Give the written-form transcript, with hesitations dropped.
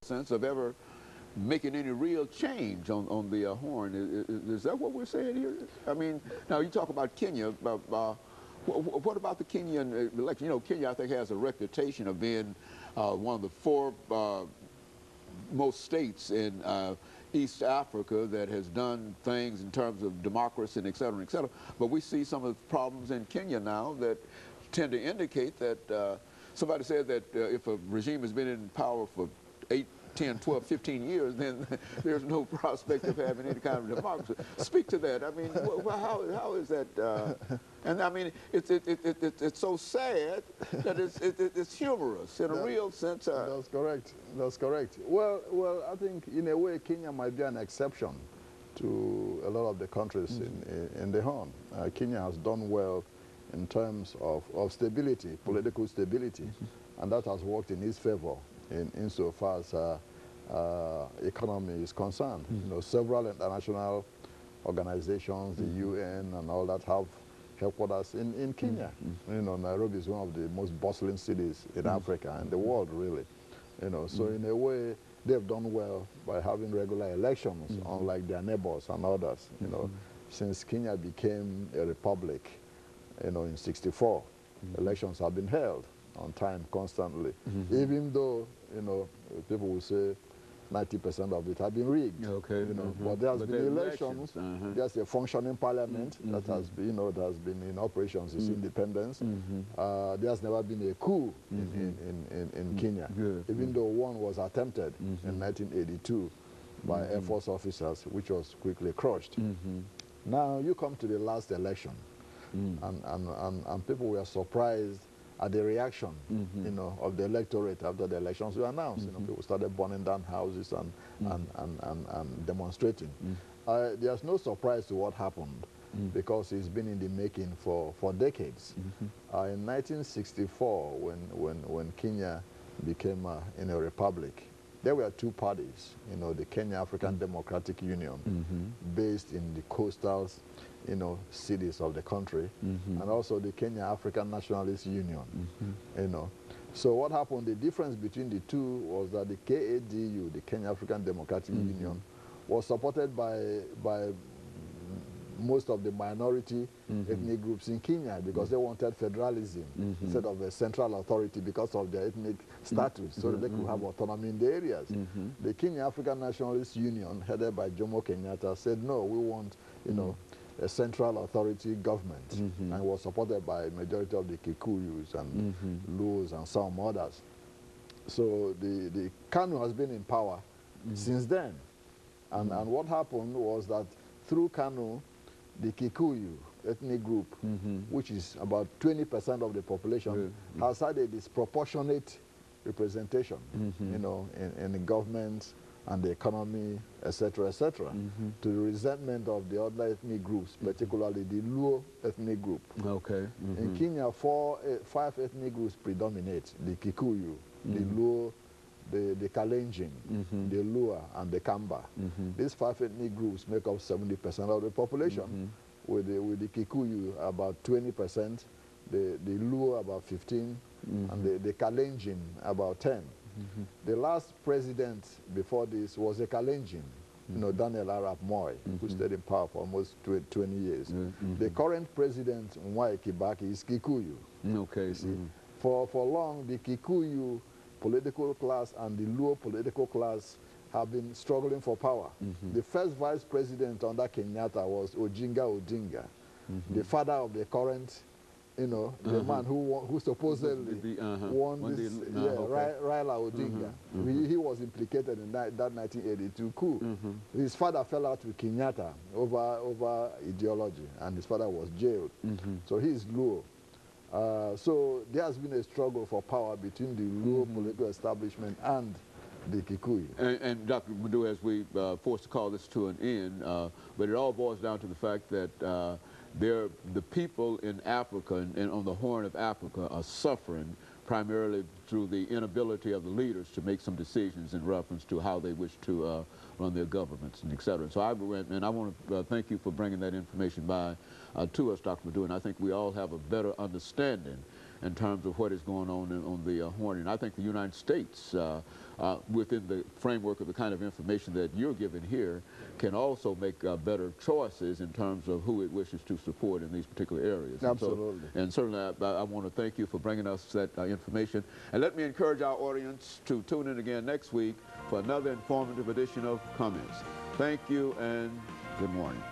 sense of ever making any real change on the Horn. Is that what we're saying here? I mean, now you talk about Kenya. What about the Kenyan election? You know, Kenya, I think, has a reputation of being one of the four most states in East Africa that has done things in terms of democracy and et cetera, et cetera. But we see some of the problems in Kenya now that tend to indicate that somebody said that if a regime has been in power for 8, 10, 12, 15 years, then there's no prospect of having any kind of democracy. Speak to that. I mean, how is that? And I mean, it's so sad that it's humorous in a real sense. That's correct. That's correct. Well, I think in a way Kenya might be an exception to a lot of the countries in the Horn. Kenya has done well in terms of stability, political stability, and that has worked in its favor insofar as economy is concerned. You know, several international organizations, the UN and all that, have headquarters in Kenya. You know, Nairobi is one of the most bustling cities in Africa and the world, really. You know, so in a way, they've done well by having regular elections, unlike their neighbors and others. You know, since Kenya became a republic, you know, in '64, elections have been held on time constantly, even though, you know, people will say 90% of it have been rigged. Okay. You know, but there's been elections. There's a functioning parliament that has been, you know, that has been in operation since independence. There's never been a coup in Kenya, even though one was attempted in 1982 by Air Force officers, which was quickly crushed. Now you come to the last election, and people were surprised at the reaction, you know, of the electorate after the elections were announced. You know, people started burning down houses and demonstrating. There's no surprise to what happened because it's been in the making for decades. In 1964, when Kenya became in a republic, there were two parties. You know, the Kenya African Democratic Union, based in the coastal, you know, cities of the country, and also the Kenya African Nationalist Union. You know, so what happened? The difference between the two was that the KADU, the Kenya African Democratic Union, was supported by most of the minority ethnic groups in Kenya because they wanted federalism instead of a central authority because of their ethnic status, so that they could have autonomy in the areas. The Kenya African Nationalist Union, headed by Jomo Kenyatta, said, no, we want, you know, a central authority government, and was supported by a majority of the Kikuyus and Luos and some others. So the KANU has been in power since then. And what happened was that through KANU, the Kikuyu ethnic group, which is about 20% of the population, has had a disproportionate representation, you know, in the government and the economy, etc., etc., to the resentment of the other ethnic groups, particularly the Luo ethnic group. Okay. In Kenya, 5 ethnic groups predominate: the Kikuyu, the Luo, the Kalenjin, the Lua, and the Kamba. These 5 ethnic groups make up 70% of the population, with the Kikuyu about 20%, the Luo about 15%, and the Kalenjin about 10%. The last president before this was a Kalenjin, you know, Daniel Arap Moi, who stayed in power for almost 20 years. The current president, Mwai Kibaki, is Kikuyu. Okay. See, for long, the Kikuyu political class and the Luo political class have been struggling for power. The first vice president under Kenyatta was Ojinga Odinga, the father of the current, you know, the man who supposedly won this, Raila Odinga. He was implicated in that 1982 coup. His father fell out with Kenyatta over ideology, and his father was jailed. So he's Luo. So there has been a struggle for power between the Luo political establishment and the Kikuyu. And Dr. LMadu, as we forced to call this to an end, but it all boils down to the fact that the people in Africa and on the Horn of Africa are suffering primarily through the inability of the leaders to make some decisions in reference to how they wish to run their governments and et cetera. So I want to thank you for bringing that information by to us, Dr. LMadu, and I think we all have a better understanding in terms of what is going on the Horn. And I think the United States, within the framework of the kind of information that you're given here, can also make better choices in terms of who it wishes to support in these particular areas. Absolutely. And certainly I want to thank you for bringing us that information. And let me encourage our audience to tune in again next week for another informative edition of Comments. Thank you and good morning.